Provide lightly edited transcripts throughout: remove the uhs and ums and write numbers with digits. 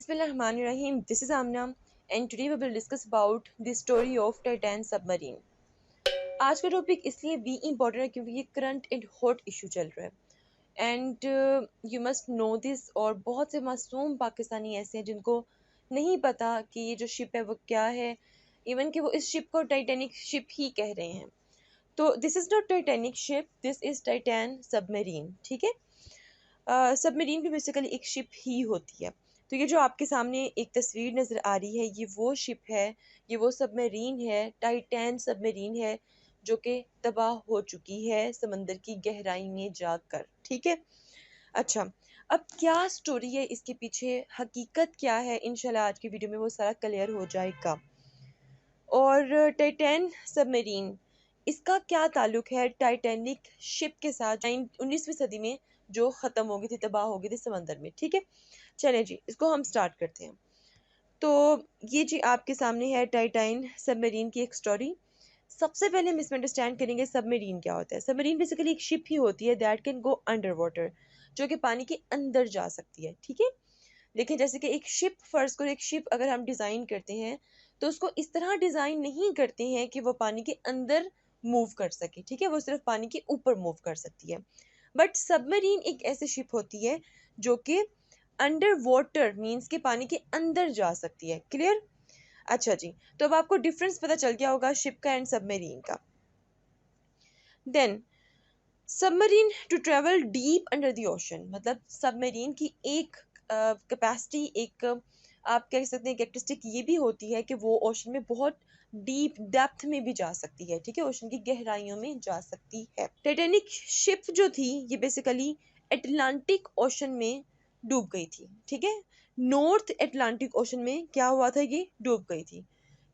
Bismillahirrahmanirrahim. This is Amna and today we will discuss about the story of Titan submarine. आज का topic इसलिए भी important है क्योंकि ये करंट एंड हॉट इशू चल रहा है and you must know this. और बहुत से मासूम पाकिस्तानी ऐसे हैं जिनको नहीं पता कि ये जो शिप है वो क्या है, इवन कि वो इस शिप को टाइटैनिक शिप ही कह रहे हैं। तो this is not Titanic ship, this is Titan submarine. ठीक है, सबमरीन भी बेसिकली एक शिप ही होती है। तो ये जो आपके सामने एक तस्वीर नज़र आ रही है ये वो शिप है, ये वो सबमरीन है, टाइटैन सबमरीन है जो कि तबाह हो चुकी है समंदर की गहराई में जाकर। ठीक है, अच्छा अब क्या स्टोरी है इसके पीछे, हकीकत क्या है, इंशाल्लाह आज की वीडियो में वो सारा क्लियर हो जाएगा। और टाइटैन सबमरीन, इसका क्या ताल्लुक है टाइटैनिक शिप के साथ 19वीं सदी में जो ख़त्म हो गई थी, तबाह हो गई थी समंदर में। ठीक है, चलें जी इसको हम स्टार्ट करते हैं। तो ये जी आपके सामने है टाइटैन सबमरीन की एक स्टोरी। सबसे पहले हम इसमें अंडरस्टैंड करेंगे सबमरीन क्या होता है। सबमरीन बेसिकली एक शिप ही होती है that can go under water, जो कि पानी के अंदर जा सकती है। ठीक है, लेकिन जैसे कि एक शिप, फर्ज करो एक शिप अगर हम डिज़ाइन करते हैं तो उसको इस तरह डिज़ाइन नहीं करते हैं कि वो पानी के अंदर मूव कर सके। ठीक है, वो सिर्फ पानी के ऊपर मूव कर सकती है। बट सबमरीन एक ऐसी शिप होती है जो कि अंडर वाटर मीन्स के पानी के अंदर जा सकती है। क्लियर? अच्छा जी, तो अब आपको डिफरेंस पता चल गया होगा शिप का एंड सबमरीन का। Then submarine to travel deep under the ocean, मतलब सबमरीन की एक कैपेसिटी, एक आप कह सकते हैं कैरेक्टरिस्टिक ये भी होती है कि वो ओशन में बहुत डीप डेप्थ में भी जा सकती है। ठीक है, ओशन की गहराइयों में जा सकती है। टाइटैनिक शिप जो थी ये बेसिकली अटलांटिक ओशन में डूब गई थी। ठीक है, नॉर्थ अटलांटिक ओशन में क्या हुआ था, ये डूब गई थी।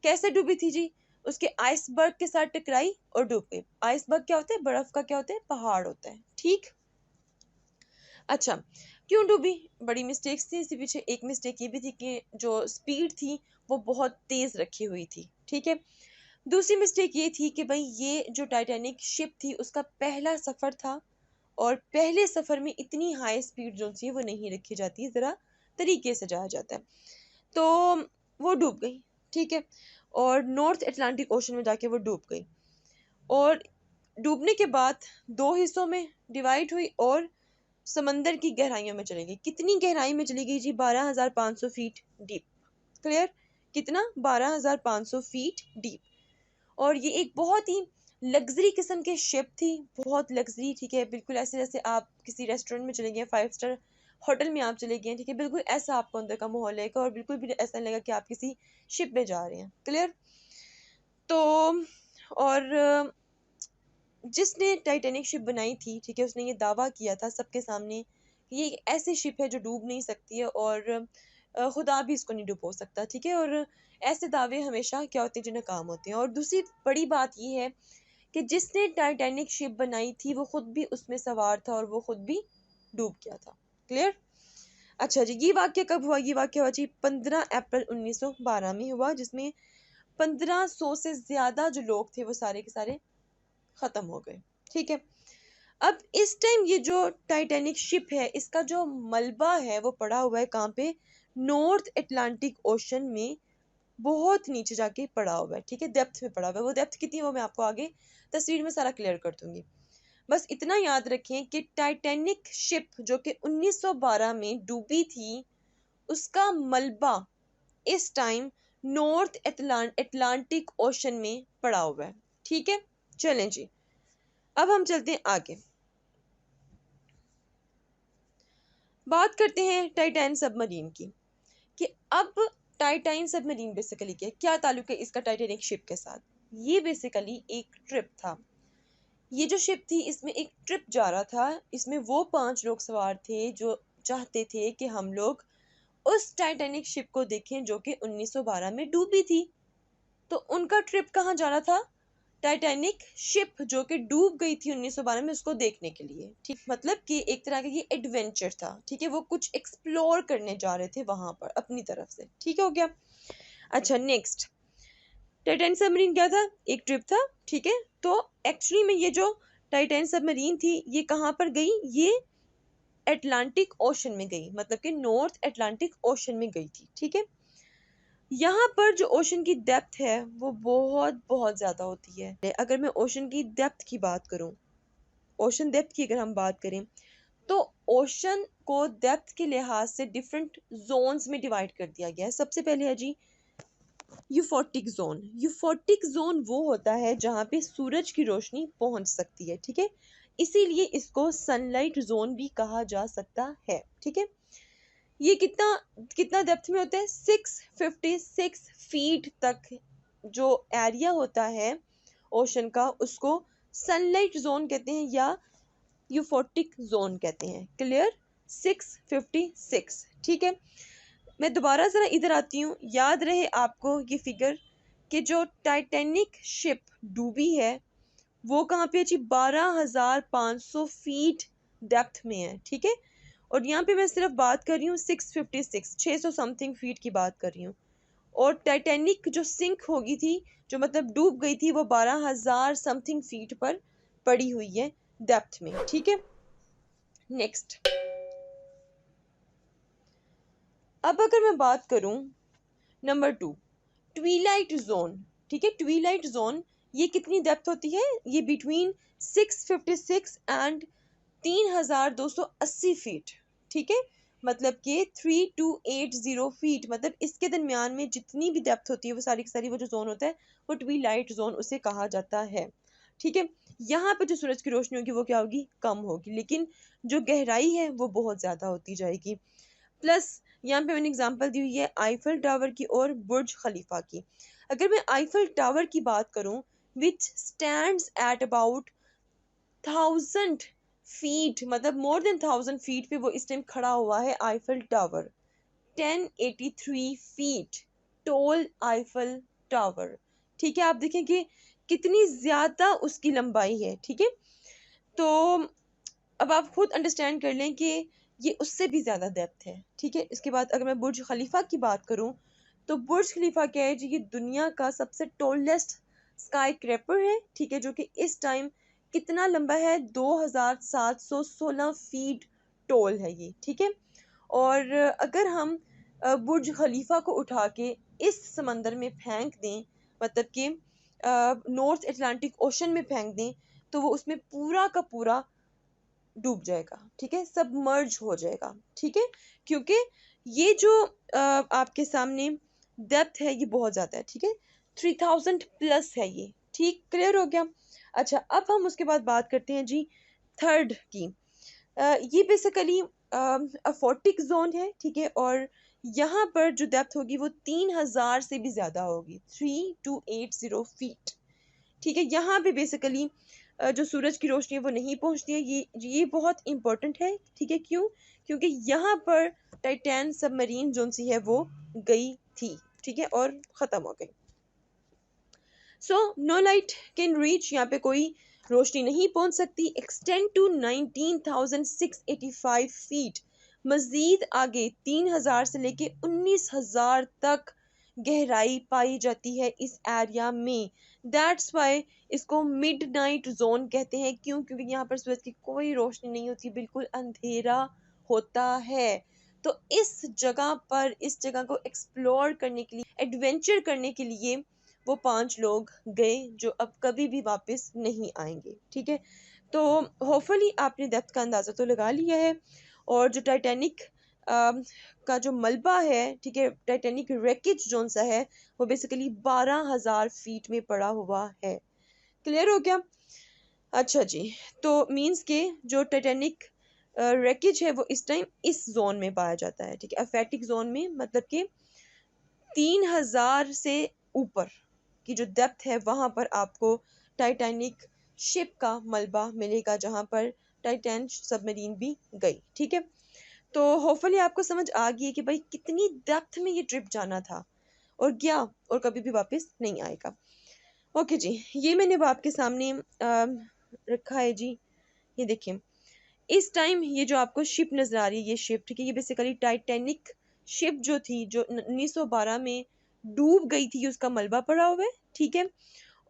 कैसे डूबी थी जी? उसके आइसबर्ग के साथ टकराई और डूब गई। आइसबर्ग क्या होता है? बर्फ का क्या होता है? पहाड़ होता है। ठीक, अच्छा क्यों डूबी? बड़ी मिस्टेक्स थी इसके पीछे। एक मिस्टेक ये भी थी कि जो स्पीड थी वो बहुत तेज रखी हुई थी। ठीक है, दूसरी मिस्टेक ये थी कि भाई ये जो टाइटैनिक शिप थी उसका पहला सफ़र था और पहले सफ़र में इतनी हाई स्पीड जो थी वो नहीं रखी जाती, ज़रा तरीके से जाया जाता है। तो वो डूब गई। ठीक है, और नॉर्थ अटलांटिक ओशन में जाके वो डूब गई और डूबने के बाद दो हिस्सों में डिवाइड हुई और समंदर की गहराइयों में चली गई। कितनी गहराई में चली गई जी? 12,500 फीट डीप। क्लियर? कितना? 12,500 फीट डीप। और ये एक बहुत ही लग्जरी किस्म के शिप थी, बहुत लग्जरी। ठीक है, बिल्कुल ऐसे जैसे आप किसी रेस्टोरेंट में चले गए, 5 स्टार होटल में आप चले गए। ठीक है, बिल्कुल ऐसा आपको अंदर का माहौल लगेगा और बिल्कुल भी ऐसा नहीं लगेगा कि आप किसी शिप में जा रहे हैं। क्लियर? तो और जिसने टाइटैनिक शिप बनाई थी, ठीक है, उसने ये दावा किया था सबके सामने कि ये एक ऐसी शिप है जो डूब नहीं सकती है और खुदा भी इसको नहीं डुबो सकता। ठीक है, और ऐसे दावे हमेशा क्या होते हैं जो नाकाम होते हैं। और दूसरी बड़ी बात ये है कि जिसने टाइटैनिक शिप बनाई थी वो खुद भी उसमें सवार था और वो खुद भी डूब गया था। क्लियर? अच्छा जी, ये वाक्य कब हुआ? ये वाक्य हुआ जी 15 अप्रैल 1912 में हुआ, जिसमें 1500 से ज़्यादा जो लोग थे वो सारे के सारे ख़त्म हो गए। ठीक है, अब इस टाइम ये जो टाइटैनिक शिप है इसका जो मलबा है वो पड़ा हुआ है कहाँ पे? नॉर्थ अटलांटिक ओशन में, बहुत नीचे जाके पड़ा हुआ है। ठीक है, डेप्थ में पड़ा हुआ है। वो डेप्थ कितनी है वो मैं आपको आगे तस्वीर में सारा क्लियर कर दूंगी। बस इतना याद रखें कि टाइटैनिक शिप जो कि 1912 में डूबी थी उसका मलबा इस टाइम नॉर्थ अटलांटिक ओशन में पड़ा हुआ है। ठीक है, चलें जी अब हम चलते हैं आगे, बात करते हैं टाइटैन सबमरीन की कि अब टाइटैन सबमरीन बेसिकली क्या ताल्लुक है इसका टाइटैनिक शिप के साथ। ये बेसिकली एक ट्रिप था। ये जो शिप थी इसमें एक ट्रिप जा रहा था, इसमें वो 5 लोग सवार थे जो चाहते थे कि हम लोग उस टाइटैनिक शिप को देखें जो कि 1912 में डूबी थी। तो उनका ट्रिप कहाँ जाना था? टाइटैनिक शिप जो कि डूब गई थी 1912 में, उसको देखने के लिए। ठीक, मतलब कि एक तरह का ये एडवेंचर था। ठीक है, वो कुछ एक्सप्लोर करने जा रहे थे वहां पर अपनी तरफ से। ठीक हो गया? अच्छा नेक्स्ट, टाइटैनिक सबमरीन क्या था? एक ट्रिप था। ठीक है, तो एक्चुअली में ये जो टाइटैनिक सबमरीन थी ये कहाँ पर गई? ये अटलांटिक ओशन में गई, मतलब कि नॉर्थ अटलांटिक ओशन में गई थी। ठीक है, यहाँ पर जो ओशन की डेप्थ है वो बहुत बहुत ज़्यादा होती है। अगर मैं ओशन की डेप्थ की बात करूँ, ओशन डेप्थ की अगर हम बात करें, तो ओशन को डेप्थ के लिहाज से डिफरेंट जोन्स में डिवाइड कर दिया गया है। सबसे पहले है जी यूफोटिक जोन। यूफोटिक जोन वो होता है जहाँ पे सूरज की रोशनी पहुंच सकती है। ठीक है, इसीलिए इसको सनलाइट जोन भी कहा जा सकता है। ठीक है, ये कितना कितना डेप्थ में होता है, 656 फीट तक जो एरिया होता है ओशन का, उसको सनलाइट जोन कहते हैं या यूफोटिक जोन कहते हैं। क्लियर, 656। ठीक है, मैं दोबारा ज़रा इधर आती हूँ, याद रहे आपको ये फिगर कि जो टाइटैनिक शिप डूबी है वो कहाँ पे है जी, 12,500 फीट डेप्थ में है। ठीक है, और यहाँ पे मैं सिर्फ बात कर रही हूँ 656, 600 समथिंग फीट की बात कर रही हूँ। और टाइटैनिक जो सिंक होगी थी, जो मतलब डूब गई थी, वो 12,000 समथिंग फीट पर पड़ी हुई है डेप्थ में। ठीक है, नेक्स्ट, अब अगर मैं बात करूँ नंबर 2, ट्वीलाइट जोन। ठीक है, ट्वीलाइट जोन ये कितनी डेप्थ होती है, ये बिटवीन 656 एंड 3,280 फीट। ठीक है, मतलब कि 3280 फीट, मतलब इसके दरमियान में जितनी भी डेप्थ होती है वो सारी की सारी वो जो जोन होता है वो ट्वीलाइट जोन उसे कहा जाता है। ठीक है, यहाँ पे जो सूरज की रोशनी होगी वो क्या होगी, कम होगी, लेकिन जो गहराई है वो बहुत ज़्यादा होती जाएगी। प्लस यहाँ पे मैंने एग्जांपल दी हुई है आईफल टावर की और बुर्ज खलीफा की। अगर मैं आईफल टावर की बात करूँ, विच स्टैंड्स एट अबाउट 1,000 फीट, मतलब मोर देन 1,000 फीट पे वो इस टाइम खड़ा हुआ है Eiffel tower. 1083 feet toll Eiffel tower. ठीक है, आप देखें कि कितनी ज्यादा उसकी लंबाई है। ठीक है, तो अब आप खुद अंडरस्टैंड कर लें कि ये उससे भी ज़्यादा डेप्थ है। ठीक है, इसके बाद अगर मैं बुर्ज खलीफा की बात करूं, तो बुर्ज खलीफा क्या है जी, ये दुनिया का सबसे टॉलेस्ट स्काई क्रैपर है। ठीक है, जो कि इस टाइम कितना लंबा है, 2,716 फीट टॉल है ये। ठीक है, और अगर हम बुर्ज खलीफा को उठा के इस समंदर में फेंक दें, मतलब कि नॉर्थ अटलांटिक ओशन में फेंक दें, तो वो उसमें पूरा का पूरा डूब जाएगा। ठीक है, सबमर्ज हो जाएगा। ठीक है, क्योंकि ये जो आपके सामने डेप्थ है ये बहुत ज्यादा है। ठीक है, 3,000 प्लस है ये। ठीक, क्लियर हो गया। अच्छा, अब हम उसके बाद बात करते हैं जी थर्ड की। ये बेसिकली अफोटिक जोन है। ठीक है, और यहाँ पर जो डेप्थ होगी वो 3,000 से भी ज्यादा होगी, 3,280 फीट। ठीक है, यहाँ पे बेसिकली जो सूरज की रोशनी है वो नहीं पहुंचती है। ये बहुत इंपॉर्टेंट है। ठीक है, क्यों, क्योंकि यहाँ पर टाइटैन सबमरीन जो सी है वो गई थी। ठीक है, और ख़त्म हो गई। So no light can reach, यहाँ पे कोई रोशनी नहीं पहुंच सकती। एक्सटेंड टू 19,685 फीट, मजीद आगे 3,000 से लेके 19,000 तक गहराई पाई जाती है इस एरिया में। दैट्स वाई इसको मिड नाइट जोन कहते हैं। क्यों, क्योंकि यहाँ पर सूरज की कोई रोशनी नहीं होती, बिल्कुल अंधेरा होता है। तो इस जगह को एक्सप्लोर करने के लिए, एडवेंचर करने के लिए वो 5 लोग गए जो अब कभी भी वापस नहीं आएंगे। ठीक है, तो होपफुली आपने डेप्थ का अंदाज़ा तो लगा लिया है। और जो टाइटैनिक का जो मलबा है, ठीक है, टाइटैनिक रेकेज जोन सा है, वो बेसिकली 12,000 फीट में पड़ा हुआ है। क्लियर हो गया। अच्छा जी, तो मींस के जो टाइटैनिक रेकेज है वो इस टाइम इस जोन में पाया जाता है। ठीक है, अफेटिक जोन में, मतलब कि 3,000 से ऊपर की जो डेप्थ है वहां पर आपको टाइटैनिक शिप का मलबा मिलेगा, जहां पर टाइटैन सबमरीन भी गई। ठीक है, तो होपफुली आपको समझ आ गई है कि भाई कितनी डेप्थ में ये ट्रिप जाना था और गया और कभी भी वापस नहीं आएगा। ओके जी, ये मैंने अब आपके सामने रखा है जी। ये देखिए, इस टाइम ये जो आपको शिप नजर आ रही है, ये शिप, ठीक है, ये बेसिकली टाइटैनिक शिप जो थी, जो 1912 में डूब गई थी, उसका मलबा पड़ा हुआ है। ठीक है,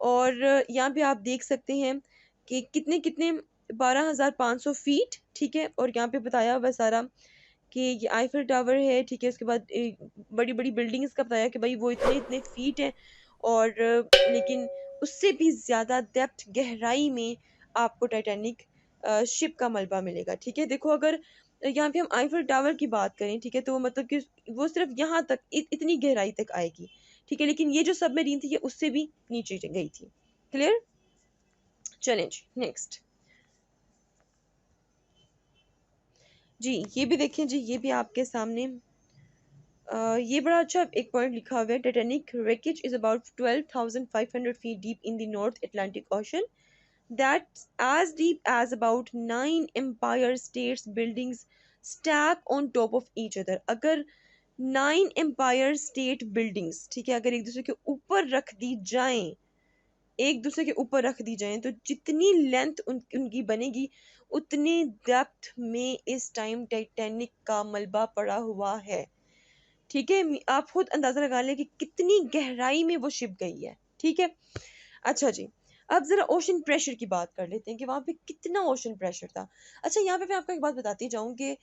और यहाँ पे आप देख सकते हैं कि कितने कितने 12,500 फीट, ठीक है। और यहाँ पे बताया हुआ है सारा कि ये आईफिल टावर है, ठीक है। उसके बाद बड़ी बड़ी बिल्डिंग्स का बताया कि भाई वो इतने इतने फीट है। और लेकिन उससे भी ज़्यादा डेप्थ, गहराई में आपको टाइटैनिक शिप का मलबा मिलेगा, ठीक है। देखो अगर यहाँ पे हम आईफिल टावर की बात करें, ठीक है, तो मतलब कि वो सिर्फ यहाँ तक इतनी गहराई तक आएगी, ठीक है। लेकिन ये जो सबमरीन थी ये उससे भी नीचे गई थी। क्लियर? चलें जी, नेक्स्ट जी। ये भी देखें जी, ये भी आपके सामने ये बड़ा अच्छा एक पॉइंट लिखा हुआ है। Titanic wreckage is about 12,500 feet deep in the North Atlantic Ocean. That's as deep as about 9 Empire States buildings stack on top of each other. अगर 9 Empire State Buildings, ठीक है, अगर एक दूसरे के ऊपर रख दी जाएं, एक दूसरे के ऊपर रख दी जाएं, तो जितनी लेंथ उनकी बनेगी उतनी डेप्थ में इस टाइम टाइटैनिक का मलबा पड़ा हुआ है, ठीक है। आप खुद अंदाजा लगा लें कि कितनी गहराई में वो शिप गई है, ठीक है। अच्छा जी, अब जरा ओशन प्रेशर की बात कर लेते हैं कि वहां पे कितना ओशन प्रेशर था। अच्छा, यहाँ पे मैं आपको एक बात बताती जाऊँ कि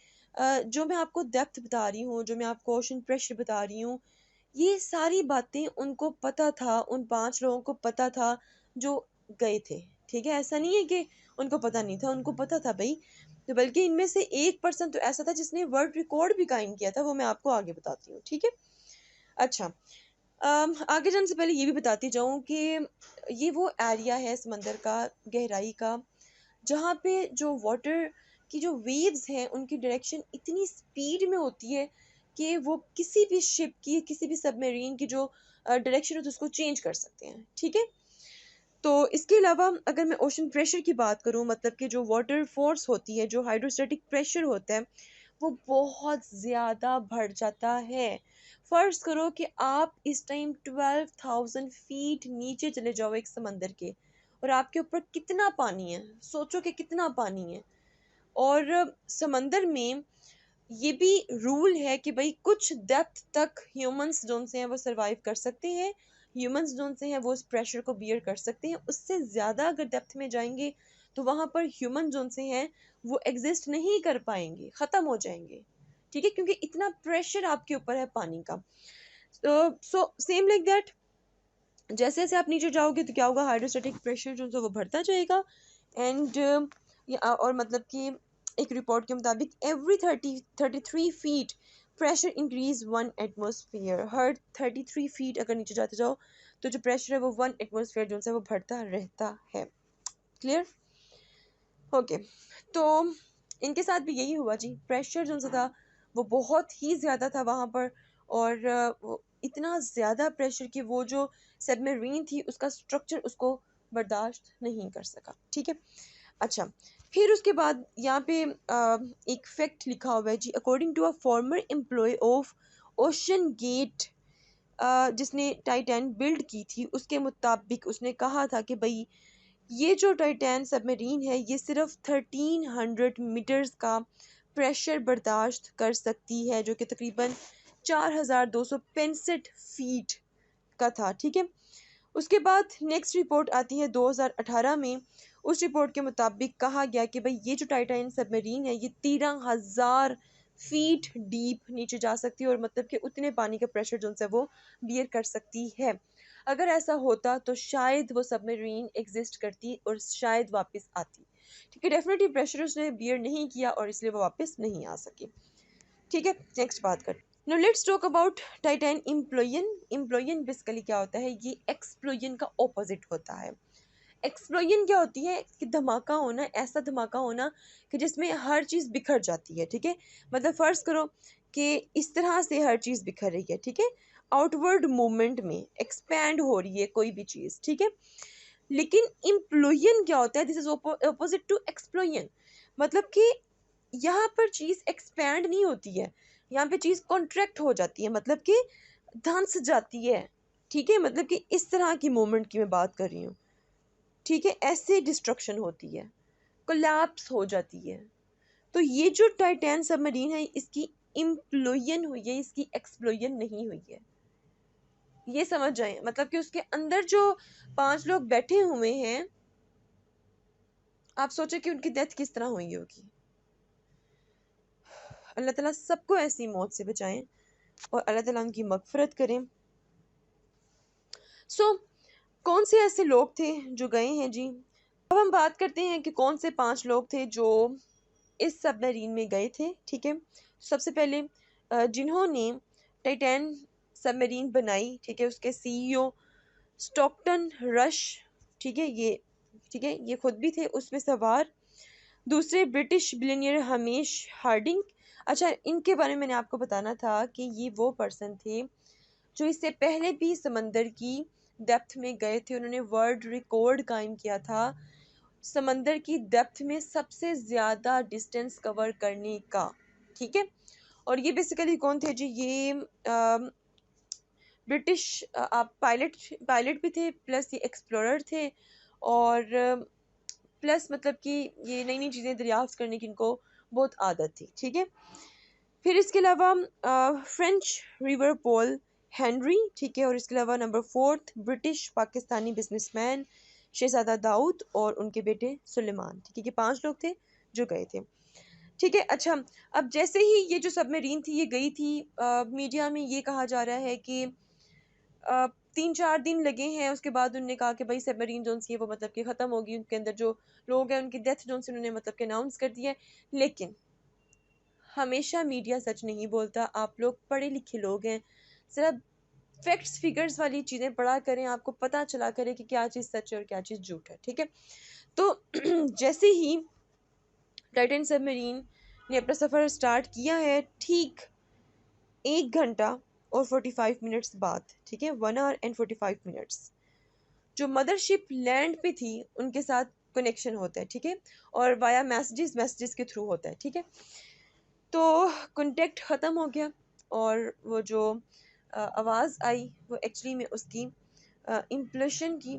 जो मैं आपको डेप्थ बता रही हूँ, जो मैं आपको ओशन प्रेशर बता रही हूँ, ये सारी बातें उनको पता था, उन 5 लोगों को पता था जो गए थे, ठीक है। ऐसा नहीं है कि उनको पता नहीं था, उनको पता था भाई। तो बल्कि इनमें से 1% तो ऐसा था जिसने वर्ल्ड रिकॉर्ड भी कायम किया था, वो मैं आपको आगे बताती हूँ, ठीक है। अच्छा, आगे जाने से पहले ये भी बताती जाऊँ कि ये वो एरिया है समंदर का, गहराई का, जहाँ पे जो वाटर की जो वेव्स हैं उनकी डायरेक्शन इतनी स्पीड में होती है कि वो किसी भी शिप की, किसी भी सबमरीन की जो डायरेक्शन है तो उसको चेंज कर सकते हैं, ठीक है। तो इसके अलावा अगर मैं ओशन प्रेशर की बात करूं, मतलब कि जो वाटर फोर्स होती है, जो हाइड्रोस्टैटिक प्रेशर होता है, वो बहुत ज़्यादा बढ़ जाता है। फर्ज करो कि आप इस टाइम 12,000 फीट नीचे चले जाओ एक समंदर के, और आपके ऊपर कितना पानी है, सोचो कि कितना पानी है। और समंदर में ये भी रूल है कि भाई कुछ डेप्थ तक ह्यूमंस जोन से हैं वो सरवाइव कर सकते हैं, ह्यूमंस जोन से हैं वो उस प्रेशर को बियर कर सकते हैं। उससे ज़्यादा अगर डेप्थ में जाएंगे तो वहाँ पर ह्यूमन जोन से हैं वो एग्जिस्ट नहीं कर पाएंगे, ख़त्म हो जाएंगे, ठीक है, क्योंकि इतना प्रेशर आपके ऊपर है पानी का। सो सेम लाइक दैट, जैसे जैसे आप नीचे जाओगे तो क्या होगा, हाइड्रोस्टैटिक प्रेशर जो है वो बढ़ता जाएगा। एंड और मतलब कि एक रिपोर्ट के मुताबिक every 33 feet pressure increase 1 atmosphere. हर 33 फीट अगर नीचे जाते जाओ तो जो प्रेशर है वो 1 एटमोसफियर जो है वो बढ़ता रहता है। क्लियर? ओके। तो इनके साथ भी यही हुआ जी, प्रेशर जो सा था वो बहुत ही ज़्यादा था वहाँ पर। और वो इतना ज़्यादा प्रेशर कि वो जो सबमरीन थी उसका स्ट्रक्चर उसको बर्दाश्त नहीं कर सका, ठीक है। अच्छा, फिर उसके बाद यहाँ पे एक फैक्ट लिखा हुआ है जी, according to a former employee of OceanGate, जिसने टाइटैन बिल्ड की थी, उसके मुताबिक उसने कहा था कि भाई ये जो टाइटैन सबमरीन है ये सिर्फ 1300 मीटर्स का प्रेशर बर्दाश्त कर सकती है, जो कि तकरीबन 4265 फीट का था, ठीक है। उसके बाद नेक्स्ट रिपोर्ट आती है 2018 में। उस रिपोर्ट के मुताबिक कहा गया कि भाई ये जो टाइटैनिक सबमरीन है ये 13,000 फीट डीप नीचे जा सकती है, और मतलब कि उतने पानी का प्रेशर जो है वो बियर कर सकती है। अगर ऐसा होता तो शायद वो सबमरीन एग्जिस्ट करती और शायद वापस आती, ठीक है। डेफिनेटली प्रेशर उसने बियर नहीं किया और इसलिए वो वापस नहीं आ सकी, ठीक है। नेक्स्ट बात कर, no let's talk about Titan implosion. Implosion basically क्या होता है, ये एक्सप्लोयन का ऑपोजिट होता है। एक्सप्लोजन क्या होती है कि धमाका होना, ऐसा धमाका होना कि जिसमें हर चीज़ बिखर जाती है, ठीक है। मतलब फ़र्ज करो कि इस तरह से हर चीज़ बिखर रही है, ठीक है, आउटवर्ड मूवमेंट में एक्सपैंड हो रही है कोई भी चीज़, ठीक है। लेकिन इम्प्लोयन क्या होता है, this is opposite to explosion. मतलब कि यहाँ पर चीज़ एक्सपैंड नहीं होती है, यहाँ पे चीज़ कॉन्ट्रैक्ट हो जाती है, मतलब कि धंस जाती है, ठीक है। मतलब कि इस तरह की मूवमेंट की मैं बात कर रही हूँ, ठीक है। ऐसे डिस्ट्रक्शन होती है, कोलैप्स हो जाती है। तो ये जो टाइटैन सबमरीन है इसकी इम्प्लोयन हुई है, इसकी एक्सप्लोयन नहीं हुई है, ये समझ जाएं। मतलब कि उसके अंदर जो 5 लोग बैठे हुए हैं आप सोचो कि उनकी डेथ किस तरह हुई होगी। अल्लाह ताला सबको ऐसी मौत से बचाएं और अल्लाह ताला उनकी मगफरत करें। सो कौन से ऐसे लोग थे जो गए हैं जी। अब हम बात करते हैं कि कौन से 5 लोग थे जो इस सबमरीन में गए थे। ठीक है, सबसे पहले जिन्होंने टाइटैन सबमरीन बनाई, ठीक है, उसके सीईओ स्टॉकटन रश, ठीक है, ये ठीक है, ये खुद भी थे उसमें सवार। दूसरे ब्रिटिश बिलियनियर हमीश हार्डिंग। अच्छा, इनके बारे में मैंने आपको बताना था कि ये वो पर्सन थे जो इससे पहले भी समंदर की डेप्थ में गए थे। उन्होंने वर्ल्ड रिकॉर्ड कायम किया था समंदर की डेप्थ में सबसे ज़्यादा डिस्टेंस कवर करने का। ठीक है, और ये बेसिकली कौन थे जी, ये ब्रिटिश आप पायलट पायलट भी थे, प्लस ये एक्सप्लोरर थे, और प्लस मतलब कि ये नई नई चीज़ें दरियाफ्त करने की इनको बहुत आदत थी। ठीक है, फिर इसके अलावा फ्रेंच रिवर पोल हेनरी, ठीक है, और इसके अलावा नंबर 4 ब्रिटिश पाकिस्तानी बिजनेसमैन शहजादा दाऊद और उनके बेटे सुलेमान। ठीक है, ये 5 लोग थे जो गए थे। ठीक है, अच्छा, अब जैसे ही ये जो सबमरीन थी ये गई थी, मीडिया में ये कहा जा रहा है कि 3-4 दिन लगे हैं, उसके बाद उन्होंने कहा कि भाई सबमरीन जो सी है वो मतलब कि ख़त्म होगी, उनके अंदर जो लोग हैं उनकी डेथ जो सी उन्होंने मतलब कि अनाउंस कर दिया है। लेकिन हमेशा मीडिया सच नहीं बोलता। आप लोग पढ़े लिखे लोग हैं, ज़रा फैक्ट्स फिगर्स वाली चीज़ें पढ़ा करें, आपको पता चला करे कि क्या चीज़ सच है और क्या चीज़ झूठ है। ठीक है, तो जैसे ही टाइटन सबमरीन ने अपना सफ़र स्टार्ट किया है, ठीक 1 घंटा और 45 मिनट्स बाद, ठीक है, 1 आवर एंड 45 मिनट्स, जो मदरशिप लैंड पे थी उनके साथ कनेक्शन होता है। ठीक है, और वाया मैसेजेस मैसेजेस के थ्रू होता है। ठीक है, तो कांटेक्ट ख़त्म हो गया, और वो जो आवाज़ आई वो एक्चुअली में उसकी इम्प्लोशन की,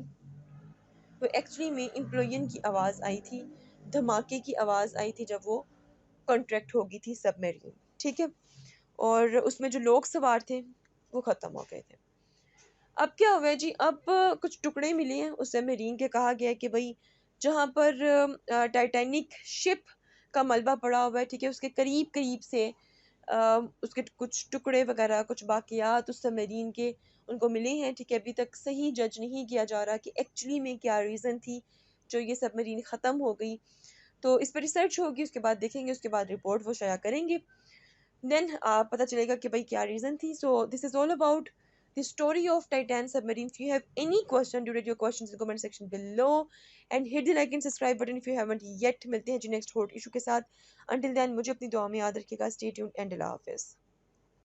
वो एक्चुअली में इम्प्लोयन की आवाज़ आई थी, धमाके की आवाज़ आई थी जब वो कॉन्ट्रैक्ट हो गई थी सबमरीन। ठीक है, और उसमें जो लोग सवार थे वो ख़त्म हो गए थे। अब क्या हुआ है जी, अब कुछ टुकड़े मिले हैं उस सबमरीन के। कहा गया है कि भाई जहाँ पर टाइटैनिक शिप का मलबा पड़ा हुआ है, ठीक है, उसके करीब करीब से उसके कुछ टुकड़े वगैरह, कुछ बाकियात उस सबमरीन के उनको मिले हैं। ठीक है, अभी तक सही जज नहीं किया जा रहा कि एक्चुअली में क्या रीज़न थी जो ये सबमरीन ख़त्म हो गई। तो इस पर रिसर्च होगी, उसके बाद देखेंगे, उसके बाद रिपोर्ट वो शाया करेंगे, देन पता चलेगा कि भाई क्या रीज़न थी। So this is all about the story of Titan submarine. If you have any question, do write your questions in the comment section below and hit the like and subscribe button if you haven't yet. मिलते हैं जी next hot issue के साथ। Until then मुझे अपनी दुआ में याद रखिएगा। Stay tuned and Allah Hafiz.